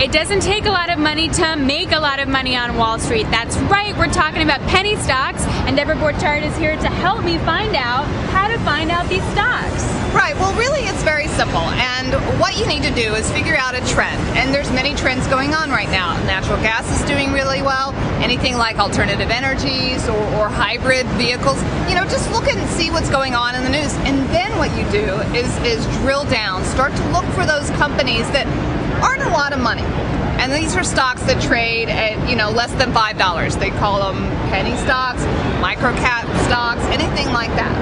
It doesn't take a lot of money to make a lot of money on Wall Street. That's right, we're talking about penny stocks, and Deborah Borchardt is here to help me find out how to find out these stocks. Right, well really it's very simple, and what you need to do is figure out a trend, and there's many trends going on right now. Natural gas is doing really well, anything like alternative energies or hybrid vehicles, just look and see what's going on in the news, and then what you do is drill down, start to look for those companies that aren't a lot of money. And these are stocks that trade at, less than $5. They call them penny stocks, micro cap stocks, anything like that.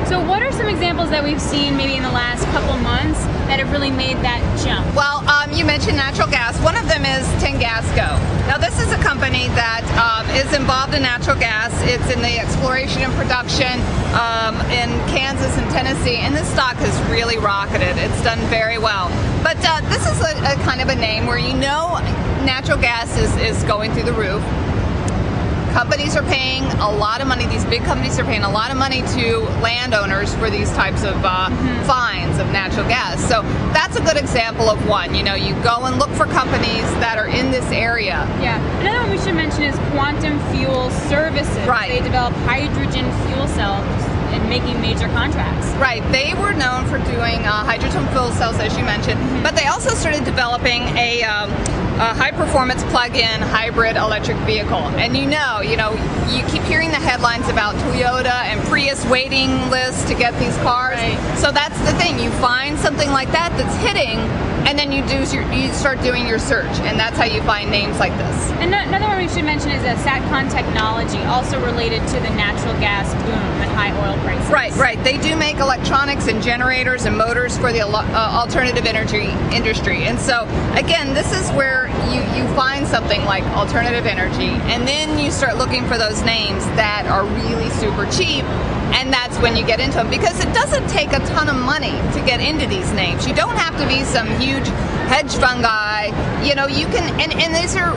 So what are some examples that we've seen maybe in the last couple months that have really made that jump? Well, you mentioned natural gas. One of them is Tengasco. Now this is a company that is involved in natural gas. It's in the exploration and production in Kansas and Tennessee, and this stock has really rocketed. It's done very well. But this is a kind of a name where natural gas is going through the roof. Companies are paying a lot of money, these big companies are paying a lot of money to landowners for these types of finds of natural gas. So that's a good example of one. You go and look for companies that are in this area. Yeah. Another one we should mention is Quantum Fuel Services. Right. They develop hydrogen fuel cells and making major contracts. Right. They were known for doing hydrogen fuel cells, as you mentioned, but they also started developing a high-performance plug-in hybrid electric vehicle. And you keep hearing the headlines about Toyota and Prius waiting lists to get these cars. Right. So that's the thing. You find something like that that's hitting, and then you start doing your search, and that's how you find names like this. And another one we should mention is Satcon Technology, also related to the natural gas boom and high oil prices. Right. They do make electronics and generators and motors for the alternative energy industry. And so, again, this is where you find something like alternative energy, and then you start looking for those names that are really super cheap, and that's when you get into them, because it doesn't take a ton of money to get into these names. You don't have to be some huge hedge fund guy. You can, and these are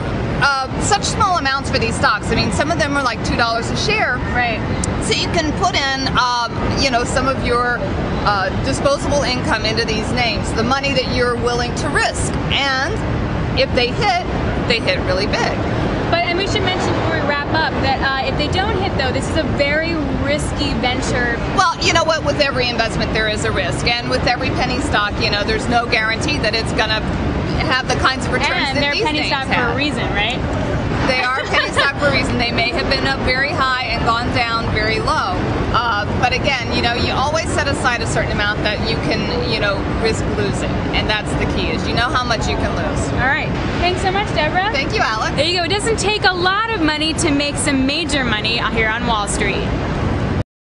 such small amounts for these stocks. I mean, some of them are like $2 a share. Right. So you can put in, some of your disposable income into these names, the money that you're willing to risk, and if they hit really big. And we should mention before we wrap up that if they don't hit, though, this is a very risky venture. Well, you know what? With every investment, there is a risk, and with every penny stock, there's no guarantee that it's going to have the kinds of returns and that they're these penny names stock have. for a reason, right? They are penny stock for a reason. They may have been up very high and gone down very low. But again, you always set aside a certain amount that you can, risk losing. And that's the key, is you know how much you can lose. All right. Thanks so much, Deborah. Thank you, Alex. There you go. It doesn't take a lot of money to make some major money here on Wall Street.